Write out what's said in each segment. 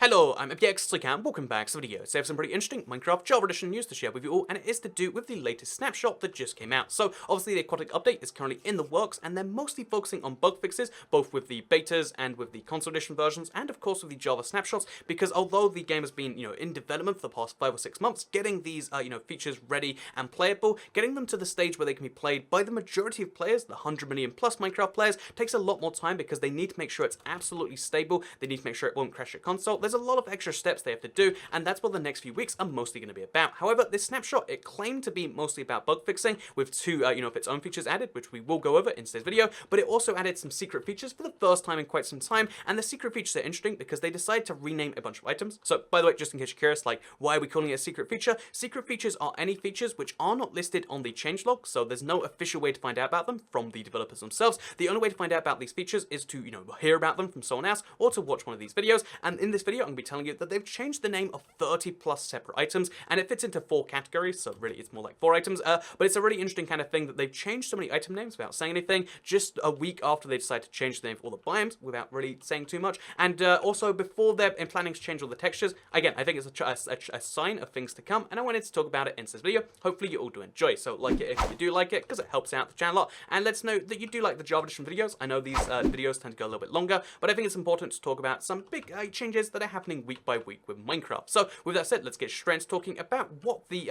Hello, I'm and welcome back to the video. So I have some pretty interesting Minecraft Java Edition news to share with you all, and it is to do with the latest snapshot that just came out. So obviously the aquatic update is currently in the works, and they're mostly focusing on bug fixes, both with the betas and with the console edition versions, and of course with the Java snapshots, because although the game has been, in development for the past 5 or 6 months, getting these, features ready and playable, getting them to the stage where they can be played by the majority of players, the 100 million plus Minecraft players, takes a lot more time because they need to make sure it's absolutely stable, they need to make sure it won't crash your console. There's a lot of extra steps they have to do, and that's what the next few weeks are mostly going to be about. However, this snapshot, it claimed to be mostly about bug fixing, with two, of its own features added, which we will go over in today's video, but it also added some secret features for the first time in quite some time, and the secret features are interesting because they decided to rename a bunch of items. So, by the way, just in case you're curious, like, why are we calling it a secret feature? Secret features are any features which are not listed on the changelog, so there's no official way to find out about them from the developers themselves. The only way to find out about these features is to, hear about them from someone else, or to watch one of these videos, and in this video, I'm going to be telling you that they've changed the name of 30 plus separate items, and it fits into 4 categories, so really it's more like 4 items, but it's a really interesting kind of thing that they've changed so many item names without saying anything, just a week after they decided to change the name for all the biomes without really saying too much, and also before they're planning to change all the textures. Again, I think it's a sign of things to come, and I wanted to talk about it in this video. Hopefully you all do enjoy, so like it if you do like it, because it helps out the channel a lot, and let's know that you do like the Java Edition videos. I know these videos tend to go a little bit longer, but I think it's important to talk about some big changes that are happening week by week with Minecraft. So with that said, let's get straight into talking about what the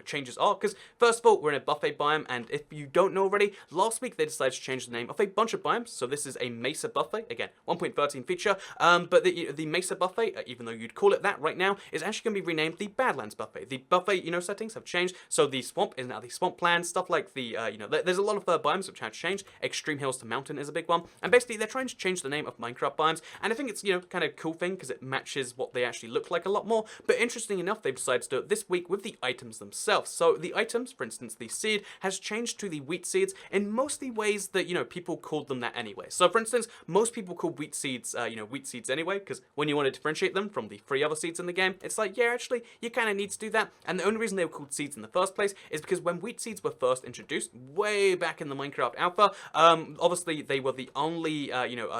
changes are. Because first of all, we're in a buffet biome, and if you don't know already, last week they decided to change the name of a bunch of biomes. So this is a Mesa buffet, again 1.13 feature. But the Mesa buffet, even though you'd call it that right now, is actually going to be renamed the Badlands buffet. The buffet settings have changed. So the swamp is now the swampland. Stuff like the there's a lot of biomes which have changed. Extreme hills to mountain is a big one, and basically they're trying to change the name of Minecraft biomes, and I think it's kind of cool thing because it matches what they actually look like a lot more. But interesting enough, they've decided to do it this week with the items themselves. So the items, for instance, the seed has changed to the wheat seeds in mostly ways that people called them that anyway. So for instance, most people call wheat seeds wheat seeds anyway, because when you want to differentiate them from the 3 other seeds in the game, it's like, yeah, actually you kind of need to do that. And the only reason they were called seeds in the first place is because when wheat seeds were first introduced way back in the Minecraft alpha, obviously they were the only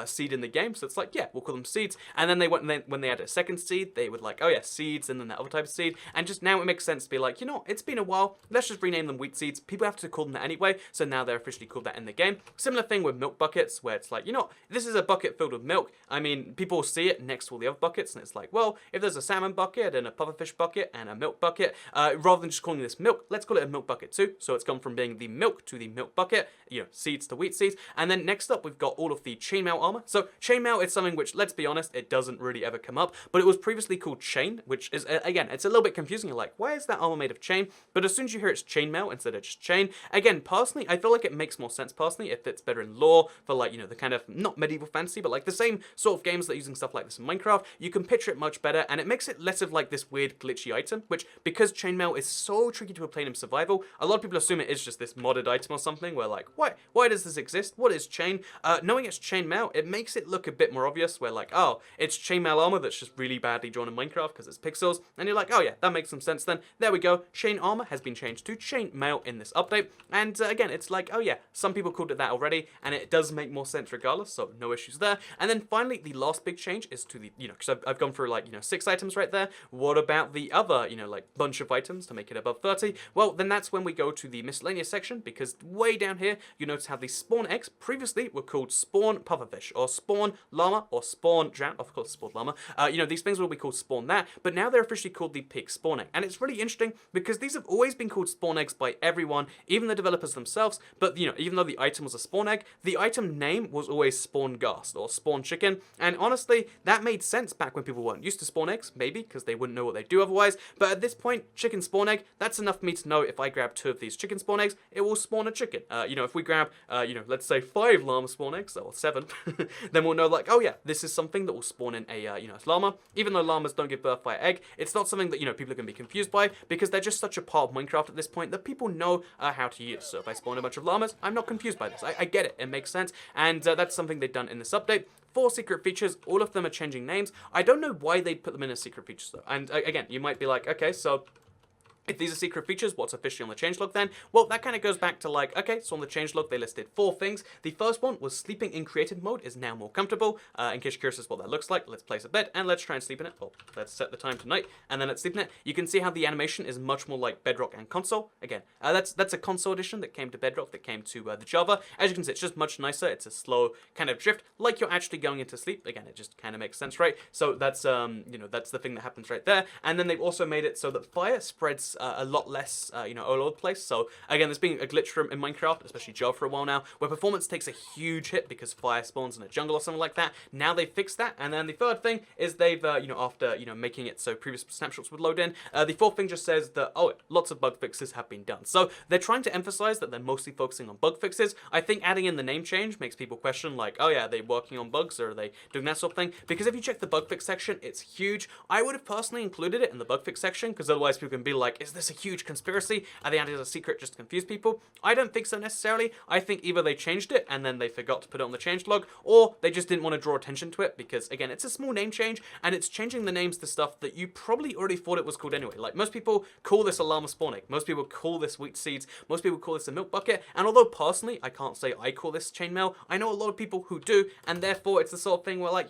seed in the game, so it's like, yeah, we'll call them seeds. And then when they added a second seed, they would like, oh yeah, seeds, and then that other type of seed, and just now it makes sense to be like, it's been a while, let's just rename them wheat seeds. People have to call them that anyway, so now they're officially called that in the game. Similar thing with milk buckets, where it's like, this is a bucket filled with milk. I mean, people see it next to all the other buckets, and it's like, well, if there's a salmon bucket and a pufferfish bucket and a milk bucket, rather than just calling this milk, let's call it a milk bucket too. So it's gone from being the milk to the milk bucket, seeds to wheat seeds. And then next up, we've got all of the chainmail armor. So chainmail is something which, let's be honest, it doesn't really ever come up, but it was previously called chain, which is, again, it's a little bit confusing. You're like, why is that armor made of chain? But as soon as you hear it's chainmail instead of just chain, again, personally, I feel like it makes more sense personally. It fits better in lore for like, the kind of, not medieval fantasy, but like the same sort of games that are using stuff like this in Minecraft. You can picture it much better, and it makes it less of like this weird glitchy item, which, because chainmail is so tricky to obtain in survival, a lot of people assume it is just this modded item or something, where like, why does this exist? What is chain? Knowing it's chainmail, it makes it look a bit more obvious, where like, oh, it's chainmail armor that's just really badly drawn in Minecraft because it's pixels, and you're like, oh yeah, that makes some sense then. There we go, chain armor has been changed to chainmail in this update, and again, it's like, oh yeah, some people called it that already, and it does make more sense regardless, so no issues there. And then finally, the last big change is to the, because I've gone through like, 6 items right there. What about the other, like bunch of items to make it above 30? Well, then that's when we go to the miscellaneous section, because way down here, you notice how the spawn eggs previously were called spawn pufferfish, or spawn llama, or spawn drown, of course, spawn llama. These things will be called spawn that, but now they're officially called the pig spawn egg. And it's really interesting because these have always been called spawn eggs by everyone, even the developers themselves, but even though the item was a spawn egg, the item name was always spawn ghast, or spawn chicken, and honestly, that made sense back when people weren't used to spawn eggs, maybe, because they wouldn't know what they do otherwise, but at this point, chicken spawn egg, that's enough for me to know if I grab 2 of these chicken spawn eggs, it will spawn a chicken. If we grab, let's say 5 llama spawn eggs, or 7, then we'll know like, oh yeah, this is something that will spawn in a, llama. Even though llamas don't give birth by egg, it's not something that, people are going to be confused by, because they're just such a part of Minecraft at this point that people know how to use. So if I spawn a bunch of llamas, I'm not confused by this. I get it. It makes sense. And that's something they've done in this update. 4 secret features, all of them are changing names. I don't know why they put them in as secret features though. And again, you might be like, okay, so If these are secret features, what's officially on the changelog then? Well, that kind of goes back to like, okay, so on the changelog they listed 4 things. The first one was sleeping in creative mode is now more comfortable. In case you're curious as to what that looks like, let's place a bed and let's try and sleep in it. Well, let's set the time tonight and then let's sleep in it. You can see how the animation is much more like Bedrock and console. Again, that's a console edition that came to Bedrock, that came to the Java. As you can see, it's just much nicer. It's a slow kind of drift, like you're actually going into sleep. Again, it just kind of makes sense, right? So that's that's the thing that happens right there. And then they've also made it so that fire spreads a lot less, all over the place. So again, there's been a glitch in Minecraft, especially Java for a while now, where performance takes a huge hit because fire spawns in a jungle or something like that. Now they fixed that. And then the third thing is they've, after making it so previous snapshots would load in, the fourth thing just says that, oh, lots of bug fixes have been done. So they're trying to emphasize that they're mostly focusing on bug fixes. I think adding in the name change makes people question, like, oh yeah, are they working on bugs or are they doing that sort of thing? Because if you check the bug fix section, it's huge. I would have personally included it in the bug fix section because otherwise people can be like, is this a huge conspiracy? Are they added as a secret just to confuse people? I don't think so necessarily. I think either they changed it and then they forgot to put it on the changelog, or they just didn't want to draw attention to it because, again, it's a small name change and it's changing the names to stuff that you probably already thought it was called anyway. Like, most people call this a llama spawn egg. Most people call this wheat seeds. Most people call this a milk bucket. And although personally, I can't say I call this chainmail, I know a lot of people who do, and therefore it's the sort of thing where, like,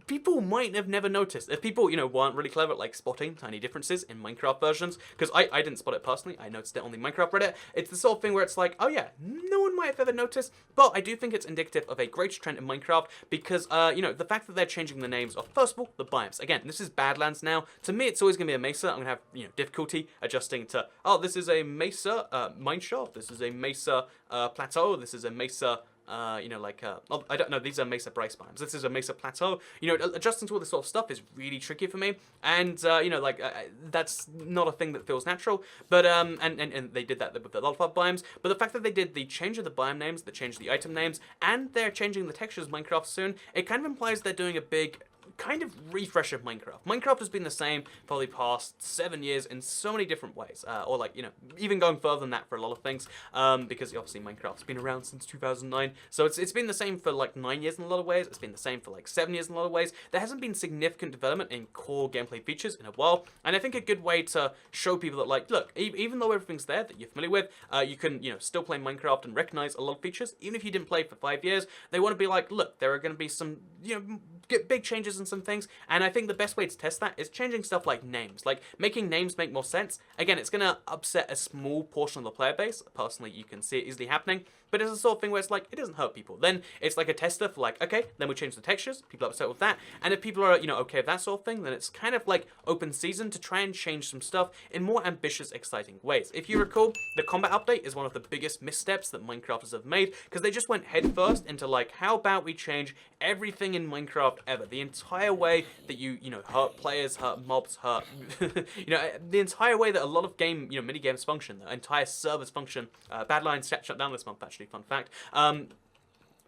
people might have never noticed. If people, weren't really clever at, like, spotting tiny differences in Minecraft versions, because I didn't spot it personally, I noticed it on the Minecraft Reddit, it's the sort of thing where it's like, oh yeah, no one might have ever noticed, but I do think it's indicative of a great trend in Minecraft, because, the fact that they're changing the names of, first of all, the biomes. Again, this is Badlands now. To me, it's always going to be a mesa. I'm going to have, difficulty adjusting to, oh, this is a mesa mineshaft, this is a mesa plateau, this is a mesa I don't know, these are mesa bryce biomes. This is a mesa plateau. Adjusting to all this sort of stuff is really tricky for me, and that's not a thing that feels natural. But and they did that with the lolfab biomes. But the fact that they did the change of the biome names, the change of the item names, and they're changing the textures of Minecraft soon, it kind of implies they're doing a big kind of refresh of Minecraft. Minecraft has been the same for the past 7 years in so many different ways, or like, even going further than that for a lot of things, because obviously Minecraft's been around since 2009, so it's been the same for like 9 years in a lot of ways. It's been the same for like 7 years in a lot of ways. There hasn't been significant development in core gameplay features in a while, and I think a good way to show people that, like, look, even though everything's there that you're familiar with, you can, still play Minecraft and recognize a lot of features, even if you didn't play for 5 years. They want to be like, look, there are going to be some, big changes in some things, and I think the best way to test that is changing stuff like names. Like, making names make more sense. Again, it's going to upset a small portion of the player base. Personally, you can see it easily happening, but it's the sort of thing where it's like, it doesn't hurt people. Then it's like a tester for like, okay, then we change the textures, people are upset with that, and if people are, okay with that sort of thing, then it's kind of like open season to try and change some stuff in more ambitious, exciting ways. If you recall, the combat update is one of the biggest missteps that Minecrafters have made, because they just went headfirst into like, how about we change everything in Minecraft ever? The entire way that you hurt players, hurt mobs, hurt, the entire way that a lot of mini games function, the entire servers function. Badlands shut down this month, actually, fun fact.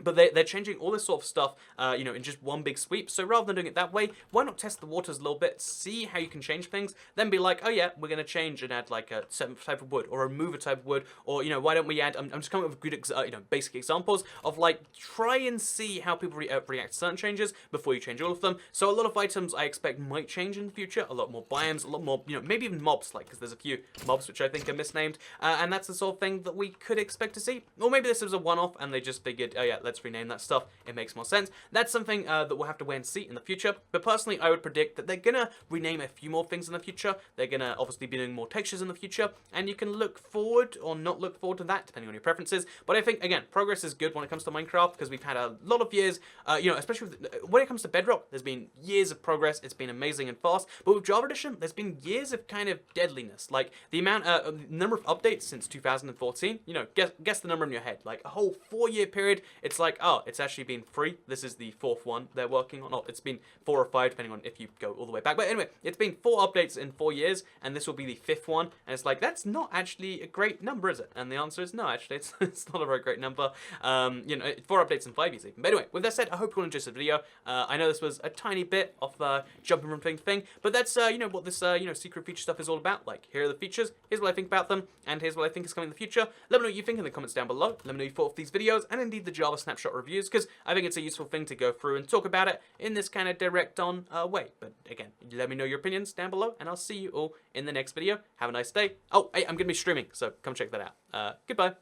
But they're changing all this sort of stuff, in just one big sweep. So rather than doing it that way, why not test the waters a little bit, see how you can change things, then be like, oh yeah, we're going to change and add like a certain type of wood, or remove a type of wood, or, why don't we add, I'm just coming up with good, basic examples of like, try and see how people react to certain changes before you change all of them. So a lot of items I expect might change in the future, a lot more biomes, a lot more, maybe even mobs, like, because there's a few mobs which I think are misnamed, and that's the sort of thing that we could expect to see. Or maybe this was a one-off and they just figured, oh yeah, let's rename that stuff. It makes more sense. That's something that we'll have to wait and see in the future. But personally, I would predict that they're gonna rename a few more things in the future. They're gonna obviously be doing more textures in the future, and you can look forward or not look forward to that depending on your preferences. But I think, again, progress is good when it comes to Minecraft, because we've had a lot of years, especially when it comes to Bedrock, there's been years of progress. It's been amazing and fast. But with Java Edition, there's been years of kind of deadliness. Like the number of updates since 2014. Guess the number in your head. Like a whole 4-year period. It's like, oh, it's actually been 3. This is the 4th one they're working on. Oh, it's been 4 or 5, depending on if you go all the way back. But anyway, it's been 4 updates in 4 years, and this will be the 5th one. And it's like, that's not actually a great number, is it? And the answer is no, actually, it's not a very great number. 4 updates in 5 years even. But anyway, with that said, I hope you all enjoyed this video. I know this was a tiny bit of jumping from thing to thing, but that's, what this, secret feature stuff is all about. Like, here are the features, here's what I think about them, and here's what I think is coming in the future. Let me know what you think in the comments down below. Let me know what you thought of these videos, and indeed the Java Snapshot reviews, because I think it's a useful thing to go through and talk about it in this kind of direct on way. But again, let me know your opinions down below, and I'll see you all in the next video. Have a nice day. Oh, hey, I'm going to be streaming, so come check that out. Goodbye.